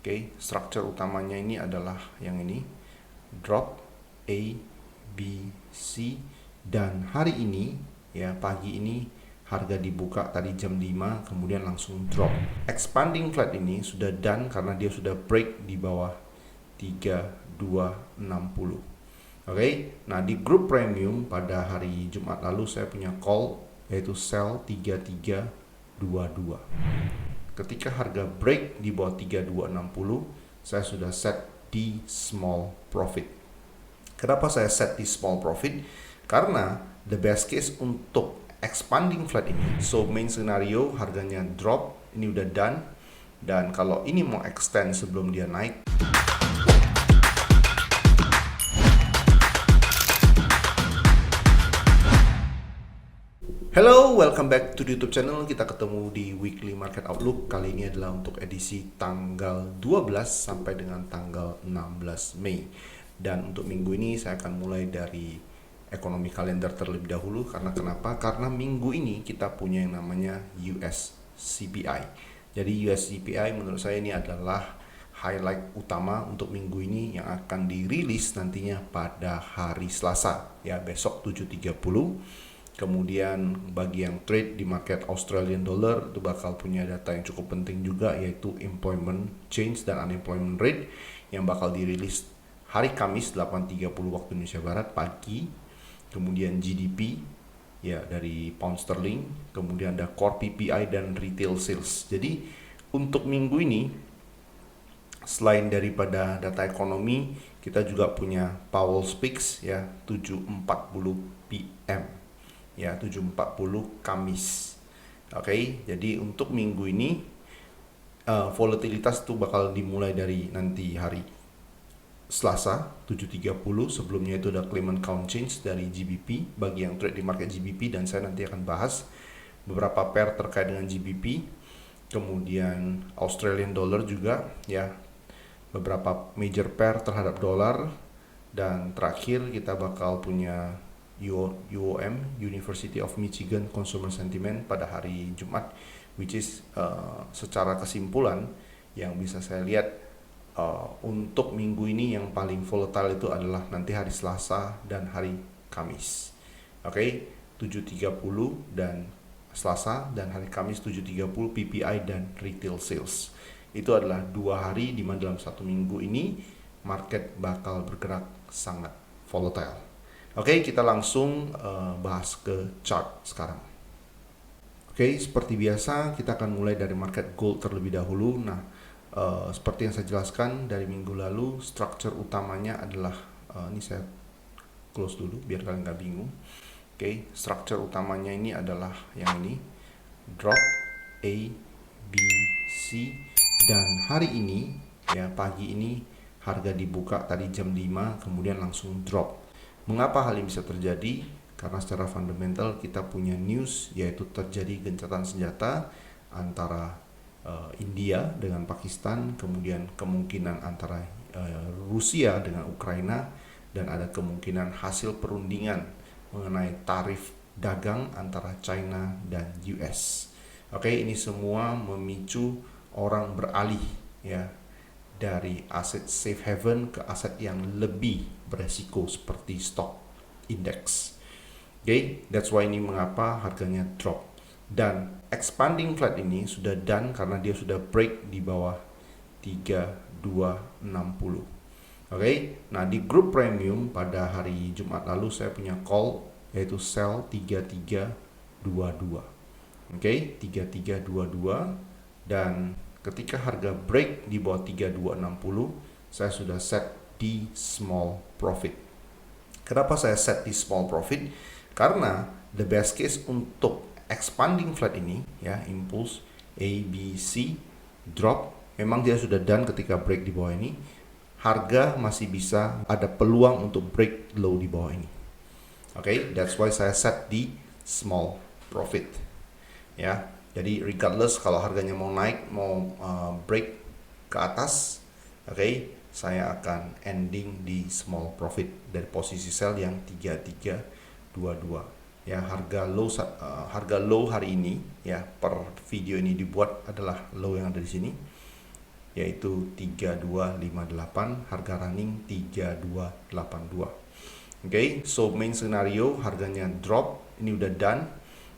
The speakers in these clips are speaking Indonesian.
Oke, structure utamanya ini adalah yang ini, drop A, B, C, dan hari ini ya pagi ini harga dibuka tadi jam 5 kemudian langsung drop. Expanding flat ini sudah done karena dia sudah break di bawah 3260. Oke, nah di grup premium pada hari Jumat lalu saya punya call yaitu sell 3322. Ketika harga break di bawah 3260, saya sudah set di small profit. Kenapa saya set di small profit? Karena the best case untuk expanding flat ini, so main scenario harganya drop, ini udah done, dan kalau ini mau extend sebelum dia naik, hello, welcome back to the YouTube channel. Kita ketemu di Weekly Market Outlook. Kali ini adalah untuk edisi tanggal 12 sampai dengan tanggal 16 Mei. Dan untuk minggu ini saya akan mulai dari ekonomi kalender terlebih dahulu. Karena kenapa? Karena minggu ini kita punya yang namanya US CPI. Jadi US CPI menurut saya ini adalah highlight utama untuk minggu ini yang akan dirilis nantinya pada hari Selasa. Ya, besok 7.30. Kemudian bagi yang trade di market Australian dollar itu bakal punya data yang cukup penting juga, yaitu employment change dan unemployment rate yang bakal dirilis hari Kamis 8.30 waktu Indonesia Barat pagi. Kemudian GDP ya dari pound sterling, kemudian ada core PPI dan retail sales. Jadi untuk minggu ini selain daripada data ekonomi, kita juga punya Powell Speaks ya 7.40 PM. Ya, 7.40 Kamis. Oke, jadi untuk minggu ini volatilitas itu bakal dimulai dari nanti hari Selasa 7.30. Sebelumnya itu ada Clement Count Change dari GBP bagi yang trade di market GBP, dan saya nanti akan bahas beberapa pair terkait dengan GBP. Kemudian Australian dollar juga ya, beberapa major pair terhadap dolar, dan terakhir kita bakal punya UOM, University of Michigan Consumer Sentiment pada hari Jumat, which is secara kesimpulan yang bisa saya lihat untuk minggu ini yang paling volatile itu adalah nanti hari Selasa dan hari Kamis. Oke, 7.30 dan Selasa, dan hari Kamis 7.30 PPI dan retail sales. Itu adalah 2 hari di mana dalam satu minggu ini market bakal bergerak sangat volatile. Oke, kita langsung bahas ke chart sekarang. Oke, seperti biasa kita akan mulai dari market gold terlebih dahulu. Nah, seperti yang saya jelaskan dari minggu lalu, structure utamanya adalah ini saya close dulu biar kalian nggak bingung. Oke, structure utamanya ini adalah yang ini, drop A, B, C, dan hari ini ya pagi ini harga dibuka tadi jam 5 kemudian langsung drop. Mengapa hal ini bisa terjadi? Karena secara fundamental kita punya news, yaitu terjadi gencatan senjata antara India dengan Pakistan, kemudian kemungkinan antara Rusia dengan Ukraina, dan ada kemungkinan hasil perundingan mengenai tarif dagang antara China dan US. Oke, ini semua memicu orang beralih ya dari aset safe haven ke aset yang lebih beresiko seperti stock index. Oke, that's why ini mengapa harganya drop. Dan expanding flat ini sudah done karena dia sudah break di bawah 3260. Oke, nah di grup premium pada hari Jumat lalu saya punya call yaitu sell 3322. Oke, 3322, dan ketika harga break di bawah 3260, saya sudah set di small profit. Kenapa saya set di small profit? Karena the best case untuk expanding flat ini ya, impulse A, B, C, drop, memang dia sudah done ketika break di bawah ini. Harga masih bisa ada peluang untuk break low di bawah ini. Oke, that's why saya set di small profit. Ya, jadi regardless kalau harganya mau naik, mau break ke atas, oke, saya akan ending di small profit dari posisi sell yang 3322. Ya, harga low hari ini ya per video ini dibuat adalah low yang ada di sini yaitu 3258, harga running 3282. Oke, so main scenario harganya drop, ini udah done.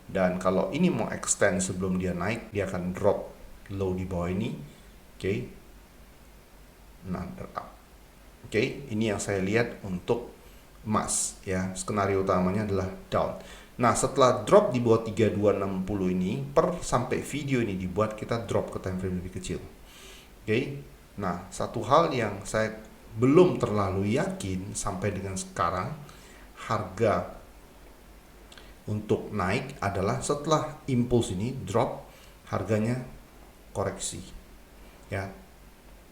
Dan kalau ini mau extend sebelum dia naik, dia akan drop low di bawah ini. Oke, another up. Oke, ini yang saya lihat untuk emas ya. Skenario utamanya adalah down. Nah, setelah drop di bawah 3260 ini, sampai video ini dibuat, kita drop ke time frame lebih kecil. Oke. Nah, satu hal yang saya belum terlalu yakin sampai dengan sekarang, harga untuk naik adalah setelah impuls ini drop, harganya koreksi. Ya.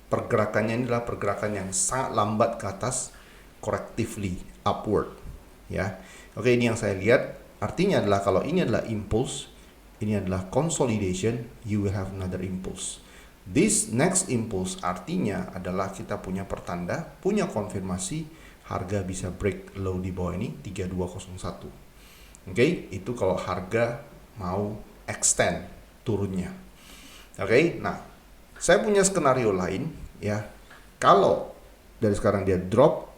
Pergerakannya ini adalah pergerakan yang sangat lambat ke atas, correctively upward. Ya. Oke, ini yang saya lihat. Artinya adalah kalau ini adalah impulse, ini adalah consolidation, you will have another impulse. This next impulse artinya adalah kita punya pertanda, punya konfirmasi harga bisa break low di bawah ini 3201. Oke, itu kalau harga mau extend turunnya. Oke, nah saya punya skenario lain ya. Kalau dari sekarang dia drop,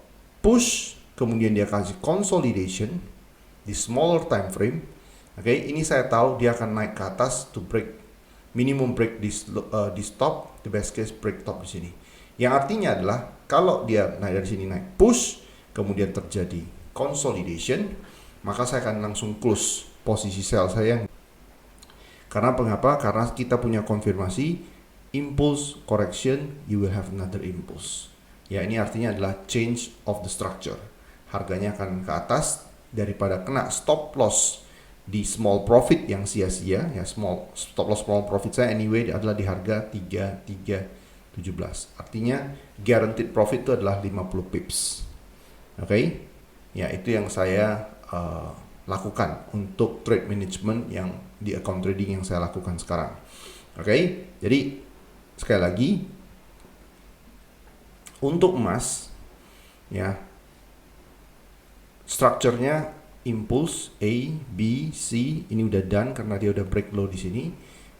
push, kemudian dia kasih consolidation di smaller time frame. Oke, ini saya tahu dia akan naik ke atas to break minimum break di stop, the best case break top di sini. Yang artinya adalah kalau dia naik dari sini naik push, kemudian terjadi consolidation, maka saya akan langsung close posisi sell saya. Karena mengapa? Karena kita punya konfirmasi impulse correction, you will have another impulse. Ya, ini artinya adalah change of the structure. Harganya akan ke atas daripada kena stop loss di small profit yang sia-sia ya. Stop loss small profit saya anyway adalah di harga 3317. Artinya guaranteed profit itu adalah 50 pips. Oke. Ya, itu yang saya lakukan untuk trade management yang di account trading yang saya lakukan sekarang. Oke. Jadi sekali lagi untuk emas ya, strukturnya impulse A, B, C ini udah done karena dia udah break low di sini.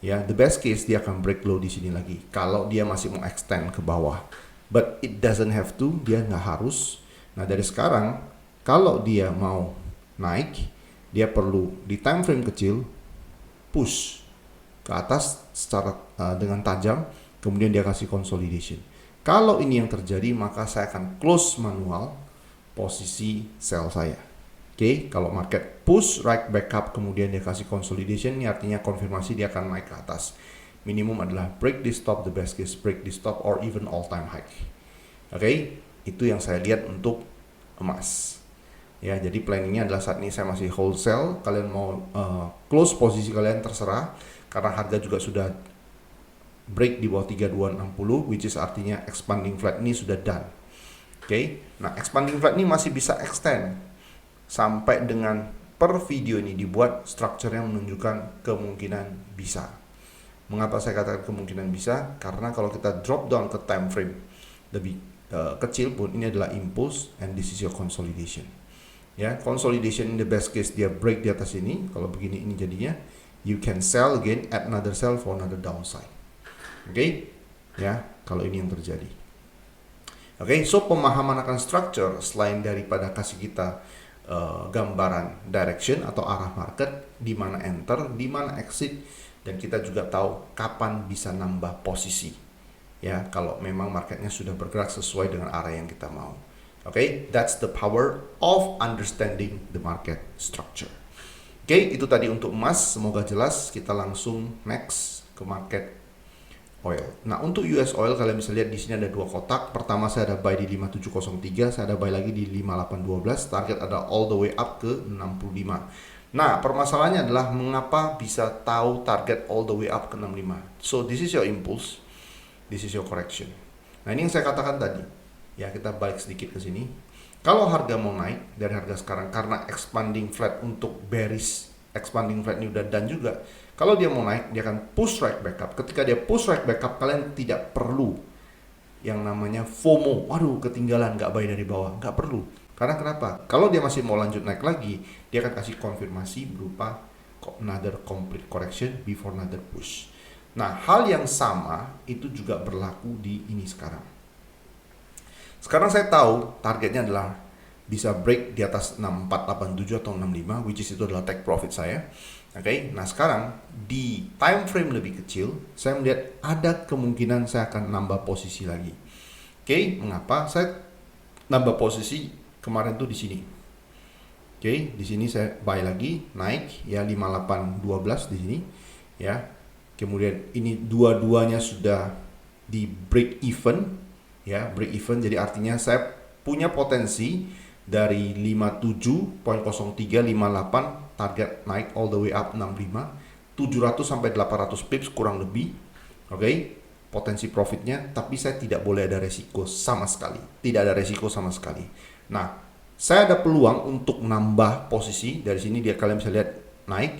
Ya, the best case dia akan break low di sini lagi. Kalau dia masih mau extend ke bawah, but it doesn't have to, dia nggak harus. Nah, dari sekarang kalau dia mau naik, dia perlu di time frame kecil push ke atas secara dengan tajam, kemudian dia kasih consolidation. Kalau ini yang terjadi, maka saya akan close manual posisi sell saya. Oke, kalau market push right back up kemudian dia kasih consolidation, ini artinya konfirmasi dia akan naik ke atas. Minimum adalah break the stop, the best case break the stop or even all time high. Oke, itu yang saya lihat untuk emas. Ya, jadi planningnya adalah saat ini saya masih wholesale. Kalian mau close posisi kalian terserah, karena harga juga sudah break di bawah 3260, which is artinya expanding flat ini sudah done. Oke, nah expanding flat ini masih bisa extend sampai dengan per video ini dibuat, strukturnya menunjukkan kemungkinan bisa. Mengapa saya katakan kemungkinan bisa? Karena kalau kita drop down ke time frame lebih kecil pun, ini adalah impulse and this is your consolidation. Ya, consolidation in the best case dia break di atas ini. Kalau begini ini jadinya you can sell again, add another sell for another downside. Oke, ya, kalau ini yang terjadi. Oke, so pemahaman akan structure selain daripada kasih kita gambaran direction atau arah market, di mana enter, di mana exit, dan kita juga tahu kapan bisa nambah posisi. Ya, kalau memang marketnya sudah bergerak sesuai dengan arah yang kita mau. Oke, that's the power of understanding the market structure. Oke, itu tadi untuk emas, semoga jelas. Kita langsung next ke market oil. Nah, untuk US oil kalian bisa lihat di sini ada dua kotak. Pertama saya ada buy di 5703, saya ada buy lagi di 5812. Target ada all the way up ke 65. Nah, permasalahannya adalah mengapa bisa tahu target all the way up ke 65. So, this is your impulse. This is your correction. Nah, ini yang saya katakan tadi. Ya, kita balik sedikit ke sini. Kalau harga mau naik dari harga sekarang karena expanding flat untuk bearish, expanding flat ini udah done juga. Kalau dia mau naik, dia akan push right back up. Ketika dia push right back up, kalian tidak perlu yang namanya FOMO. Waduh, ketinggalan, nggak buy dari bawah. Nggak perlu. Karena kenapa? Kalau dia masih mau lanjut naik lagi, dia akan kasih konfirmasi berupa another complete correction before another push. Nah, hal yang sama itu juga berlaku di ini sekarang. Sekarang saya tahu targetnya adalah bisa break di atas 6487 atau 65, which is itu adalah take profit saya. Oke, nah sekarang di time frame lebih kecil, saya melihat ada kemungkinan saya akan nambah posisi lagi. Oke, mengapa? Saya nambah posisi kemarin tuh di sini. Oke, di sini saya buy lagi, naik ya 5812 di sini ya. Kemudian ini dua-duanya sudah di break even ya, break even, jadi artinya saya punya potensi dari 57.0358 target naik all the way up 65 700 sampai 800 pips kurang lebih. Oke, potensi profitnya, tapi saya tidak boleh ada resiko sama sekali. Tidak ada resiko sama sekali. Nah, saya ada peluang untuk nambah posisi dari sini. Dia kalian bisa lihat naik,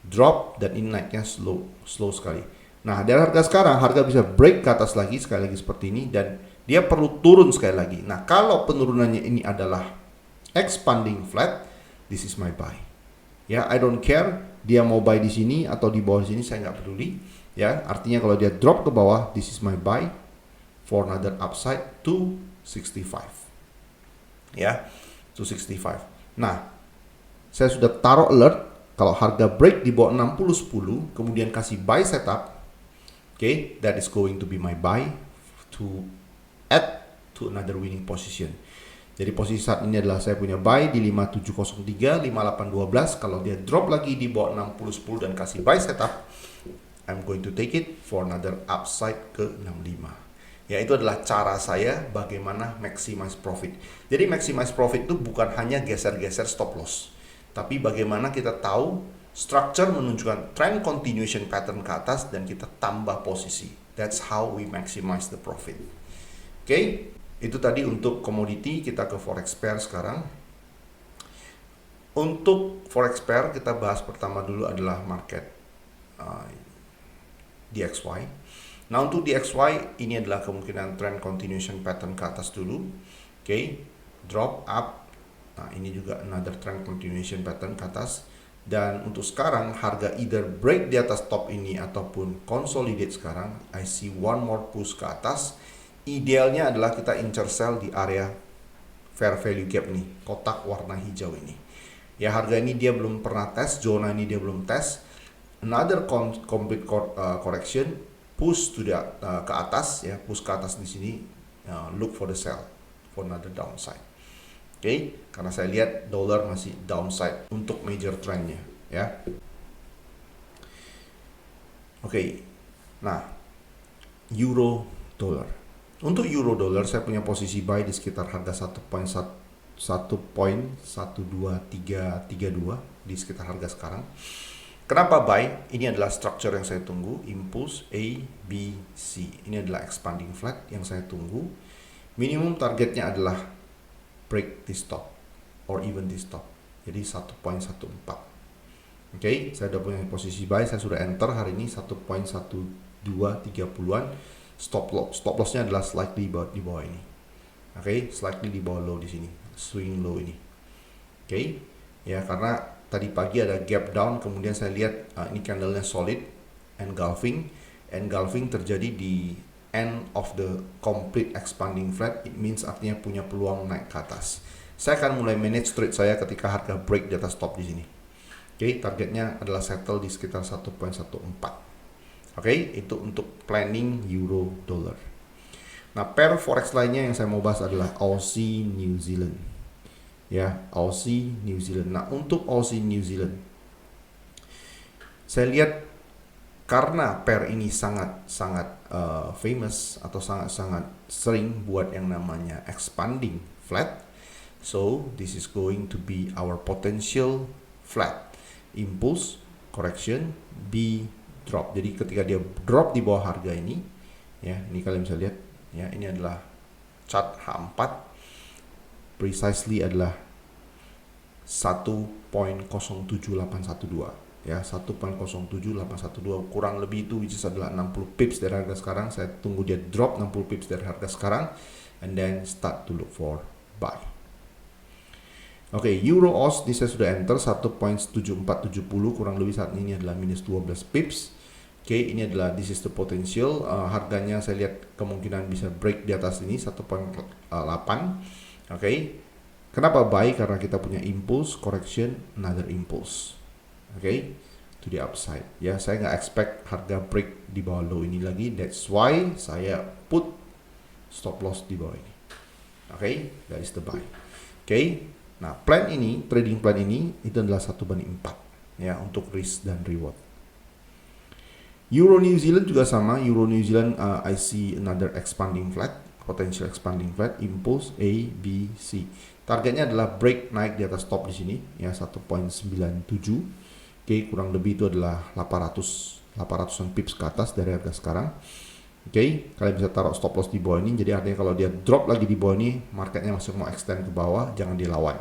drop, dan ini naiknya slow sekali. Nah, dari harga sekarang harga bisa break ke atas lagi sekali lagi seperti ini, dan dia perlu turun sekali lagi. Nah, kalau penurunannya ini adalah expanding flat, this is my buy. Ya, I don't care dia mau buy di sini atau di bawah sini, saya nggak peduli. Ya, artinya kalau dia drop ke bawah, this is my buy for another upside to 65. Ya. 265. Nah, saya sudah taruh alert kalau harga break di bawah 60.10, kemudian kasih buy setup. Okay, that is going to be my buy to add to another winning position. Jadi posisi saat ini adalah saya punya buy di 5703, 5812. Kalau dia drop lagi di bawah 60.10 dan kasih buy setup, I'm going to take it for another upside ke 65. Ya, itu adalah cara saya bagaimana maximize profit. Jadi maximize profit itu bukan hanya geser-geser stop loss, tapi bagaimana kita tahu structure menunjukkan trend continuation pattern ke atas dan kita tambah posisi. That's how we maximize the profit. Oke, itu tadi untuk komoditi. Kita ke forex pair sekarang. Untuk forex pair kita bahas pertama dulu adalah market DXY. Nah, untuk DXY ini adalah kemungkinan trend continuation pattern ke atas dulu. Oke, drop up. Nah, ini juga another trend continuation pattern ke atas. Dan untuk sekarang harga either break di atas top ini ataupun consolidate sekarang. I see one more push ke atas. Idealnya adalah kita incer sell di area fair value gap nih, kotak warna hijau ini. Ya, harga ini dia belum pernah tes, zona ini dia belum tes. Another complete correction, push to ke atas ya, push ke atas di sini, look for the sell for another downside. Oke, karena saya lihat dolar masih downside untuk major trendnya ya. Oke, nah euro dollar. Untuk euro dollar saya punya posisi buy di sekitar harga 1.12332 di sekitar harga sekarang. Kenapa buy? Ini adalah structure yang saya tunggu, impulse A, B, C. Ini adalah expanding flat yang saya tunggu. Minimum targetnya adalah break this top or even this top. Jadi 1.14. Oke, saya sudah punya posisi buy, saya sudah enter hari ini 1.1230-an. Stop lossnya adalah slightly di bawah ini. Oke, slightly di bawah low di sini, swing low ini. Oke, ya karena tadi pagi ada gap down, kemudian saya lihat ini candlenya solid, engulfing terjadi di end of the complete expanding flat. It means artinya punya peluang naik ke atas. Saya akan mulai manage trade saya ketika harga break di atas top di sini. Oke, targetnya adalah settle di sekitar 1.14. Oke, itu untuk planning euro dollar. Nah, pair forex lainnya yang saya mau bahas adalah Aussie New Zealand. Ya, Aussie New Zealand. Nah, untuk Aussie New Zealand, saya lihat karena pair ini sangat famous atau sangat sering buat yang namanya expanding flat, so this is going to be our potential flat impulse correction B drop. Jadi ketika dia drop di bawah harga ini, ya ini kalian bisa lihat, ya ini adalah chart H4, precisely adalah 1.07812 ya, 1.07812 kurang lebih itu, which is adalah 60 pips dari harga sekarang. Saya tunggu dia drop 60 pips dari harga sekarang and then start to look for buy. Oke, Euro Aus ini saya sudah enter 1.7470, kurang lebih saat ini adalah minus 12 pips. Oke, ini adalah this is the potential. Harganya saya lihat kemungkinan bisa break di atas ini 1.8. Oke. Kenapa buy? Karena kita punya impulse, correction, another impulse. Oke. To the upside. Ya, saya nggak expect harga break di bawah low ini lagi. That's why saya put stop loss di bawah ini. Oke, that is the buy. Oke. Nah, plan ini, trading plan ini itu adalah 1:4 ya untuk risk dan reward. Euro New Zealand juga sama. Euro New Zealand I see another expanding flat, potential expanding flat, impulse A, B, C. Targetnya adalah break naik di atas top di sini ya 1.97. Oke, kurang lebih itu adalah 800-an pips ke atas dari harga sekarang. Oke, kalian bisa taruh stop loss di bawah ini. Jadi artinya kalau dia drop lagi di bawah ini, marketnya masih mau extend ke bawah, jangan dilawan.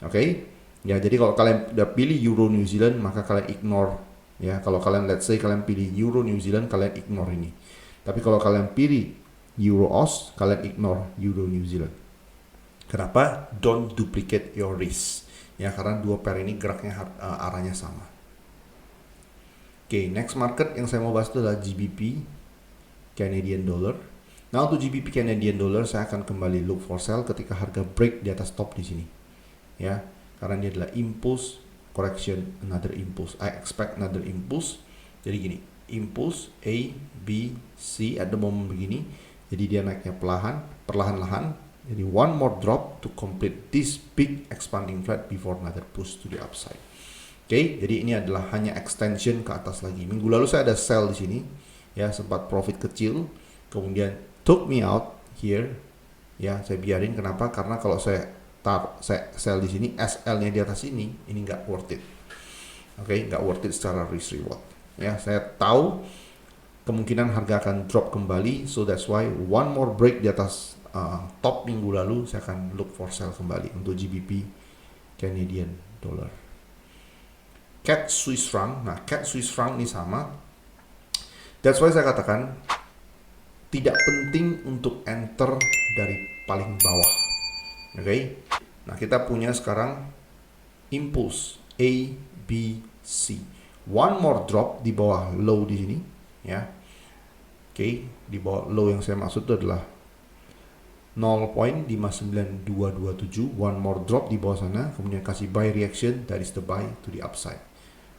Oke, ya jadi kalau kalian udah pilih Euro New Zealand, maka kalian ignore. Ya, kalau kalian let's say kalian pilih Euro New Zealand, kalian ignore ini. Tapi kalau kalian pilih Euro Aus, kalian ignore Euro New Zealand. Kenapa? Don't duplicate your risk. Ya, karena dua pair ini geraknya arahnya sama. Oke, next market yang saya mau bahas itu adalah GBP Canadian Dollar. Nah, untuk GBP Canadian Dollar saya akan kembali look for sell ketika harga break di atas top di sini. Ya, karena ini adalah impulse, correction, another impulse. I expect another impulse. Jadi gini, impulse A, B, C at the moment begini. Jadi dia naiknya perlahan-lahan. Jadi one more drop to complete this big expanding flat before another push to the upside. Oke, jadi ini adalah hanya extension ke atas lagi. Minggu lalu saya ada sell di sini, ya sempat profit kecil, kemudian took me out here, ya saya biarin. Kenapa? Karena kalau saya sell di sini, SL-nya di atas ini nggak worth it. Oke, nggak worth it secara risk reward. Ya, saya tahu kemungkinan harga akan drop kembali, so that's why one more break di atas top minggu lalu saya akan look for sell kembali untuk GBP Canadian Dollar. CAD Swiss franc. Nah, CAD Swiss franc ini sama. That's why saya katakan tidak penting untuk enter dari paling bawah. Oke. Nah, kita punya sekarang impulse A, B, C. One more drop di bawah low di sini, ya. Oke, di bawah low yang saya maksud itu adalah 0.59227. One more drop di bawah sana, kemudian kasih buy reaction, that is the buy to the upside.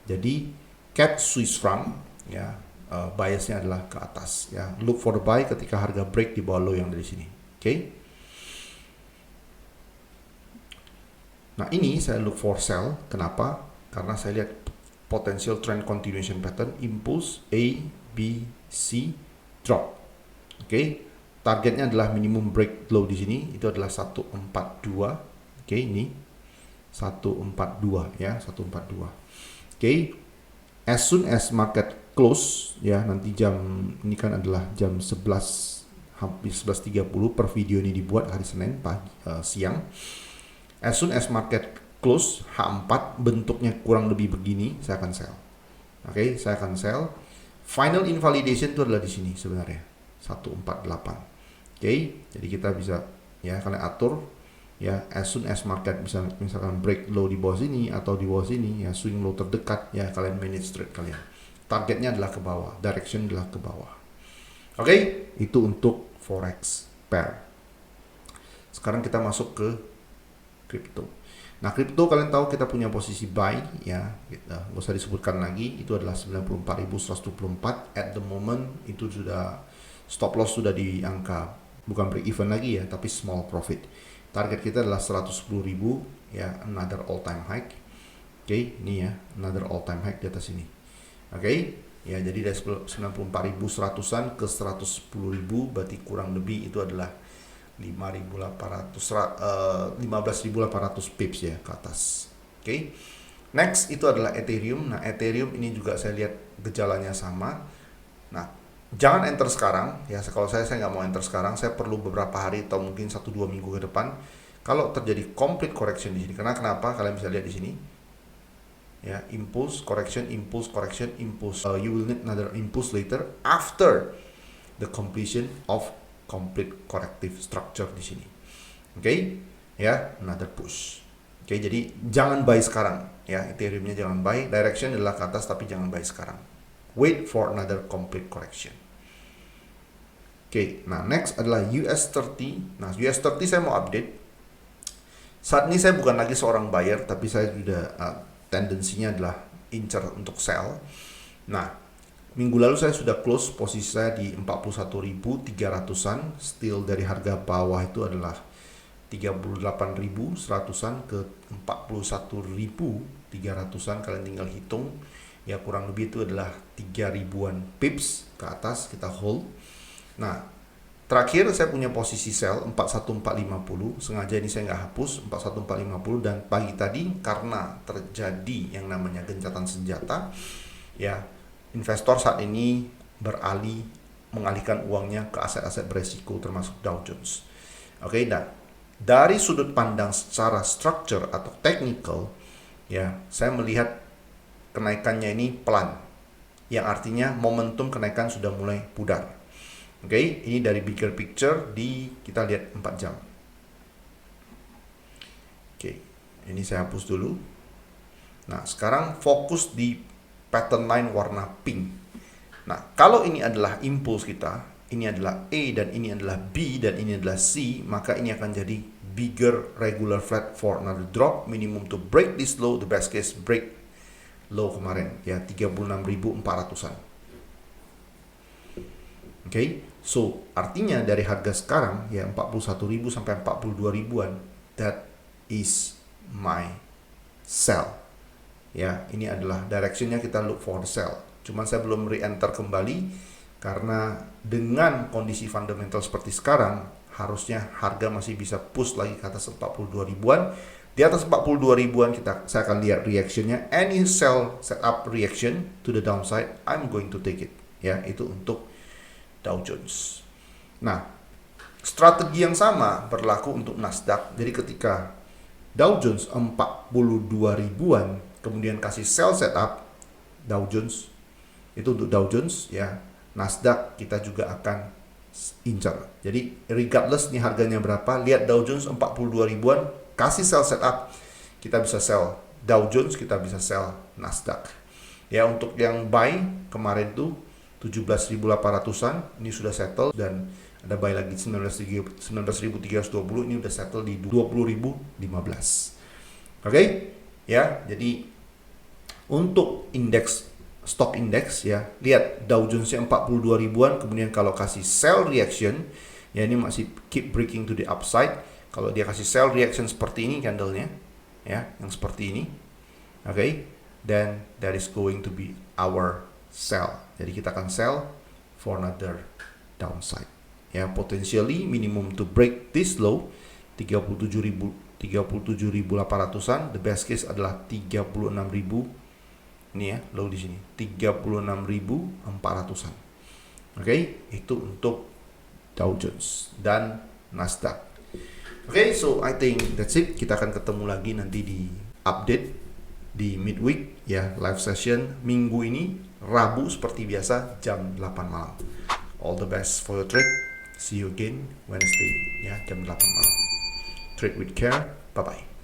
Jadi CAD Swiss franc, ya, biasnya adalah ke atas, ya. Look for the buy ketika harga break di bawah low yang dari sini. Oke. Nah, ini saya look for sell. Kenapa? Karena saya lihat potential trend continuation pattern, impulse A, B, C, drop. Oke. Targetnya adalah minimum break low di sini, itu adalah 142. Oke, ini 142 ya, 142. Oke. As soon as market close ya, nanti jam ini kan adalah jam 11, hampir 11.30 per video ini dibuat hari Senin pagi, siang. As soon as market close H4 bentuknya kurang lebih begini, saya akan sell. Oke, saya akan sell. Final invalidation itu adalah di sini sebenarnya 148. Oke, jadi kita bisa ya kalian atur ya as soon as market bisa misalkan break low di bawah sini atau di bawah sini ya, swing low terdekat ya, kalian manage trade kalian. Targetnya adalah ke bawah, direction adalah ke bawah. Oke, itu untuk forex pair. Sekarang kita masuk ke crypto. Nah, crypto kalian tahu kita punya posisi buy ya, nggak usah disebutkan lagi, itu adalah 94.124 at the moment. Itu sudah stop loss sudah di angka bukan break even lagi ya, tapi small profit. Target kita adalah 110.000 ya, another all time high. Oke, ini ya, another all time high di atas ini. Oke, ya jadi dari 94.100-an ke 110.000 berarti kurang lebih itu adalah 15.800 pips ya ke atas. Oke. Next itu adalah Ethereum. Nah, Ethereum ini juga saya lihat gejalanya sama. Nah, jangan enter sekarang ya. Kalau saya nggak mau enter sekarang, saya perlu beberapa hari atau mungkin 1-2 minggu ke depan kalau terjadi complete correction di sini. Karena kenapa? Kalian bisa lihat di sini ya, impulse correction, impulse correction, impulse. You will need another impulse later after the completion of complete corrective structure di sini. Oke, ya, another push. Oke, jadi jangan buy sekarang ya, Ethereum-nya jangan buy. Direction adalah ke atas tapi jangan buy sekarang. wait for another complete correction. Oke, nah next adalah US30. Nah, US30 saya mau update. Saat ini saya bukan lagi seorang buyer, tapi saya sudah tendensinya adalah incer untuk sell. Nah, minggu lalu saya sudah close posisi saya di 41.300-an. Still dari harga bawah itu adalah 38.100-an ke 41.300-an. Kalian tinggal hitung. Ya kurang lebih itu adalah 3.000-an pips ke atas kita hold. Nah, terakhir saya punya posisi sell 41450. Sengaja ini saya nggak hapus 41450, dan pagi tadi karena terjadi yang namanya gencatan senjata, ya investor saat ini mengalihkan uangnya ke aset-aset beresiko termasuk Dow Jones. Oke, nah dari sudut pandang secara structure atau technical, ya saya melihat kenaikannya ini pelan, yang artinya momentum kenaikan sudah mulai pudar. Oke, ini dari bigger picture kita lihat 4 jam. Oke, ini saya hapus dulu. Nah, sekarang fokus di pattern line warna pink. Nah, kalau ini adalah impulse kita, ini adalah A dan ini adalah B dan ini adalah C, maka ini akan jadi bigger regular flat for another drop, minimum to break this low, the best case break low kemarin, ya 36.400-an. Oke, so artinya dari harga sekarang ya 41.000 sampai 42.000-an, that is my sell. Ya, ini adalah directionnya, kita look for the sell. Cuman saya belum re-enter kembali karena dengan kondisi fundamental seperti sekarang, harusnya harga masih bisa push lagi ke atas 42.000-an. Di atas 42.000-an saya akan lihat reactionnya. Any sell setup reaction to the downside, I'm going to take it. Ya, itu untuk Dow Jones. Nah, strategi yang sama berlaku untuk Nasdaq. Jadi ketika Dow Jones 42.000-an, kemudian kasih sell setup Dow Jones, itu untuk Dow Jones ya. Nasdaq kita juga akan incar. Jadi regardless nih harganya berapa, lihat Dow Jones 42.000-an, kasih sell setup, kita bisa sell Dow Jones, kita bisa sell Nasdaq. Ya, untuk yang buy kemarin tuh 17.800-an, ini sudah settle, dan ada buy lagi 19.320, ini udah settle di 20.015. Oke, ya. Jadi untuk indeks, stock index ya, lihat Dow Jones-nya 42.000-an, kemudian kalau kasih sell reaction, ya ini masih keep breaking to the upside. Kalau dia kasih sell reaction seperti ini candlenya, ya, yang seperti ini, oke, then that is going to be our sell. Jadi kita akan sell for another downside. Ya, potentially minimum to break this low 37.800-an. The best case adalah 36.000. Ini ya, low di sini 36.400-an. Oke, itu untuk Dow Jones dan Nasdaq. Oke, so I think that's it. Kita akan ketemu lagi nanti di update di midweek ya, live session minggu ini, Rabu seperti biasa jam 8 malam. All the best for your trade. See you again Wednesday ya, jam 8 malam. Trade with care. Bye bye.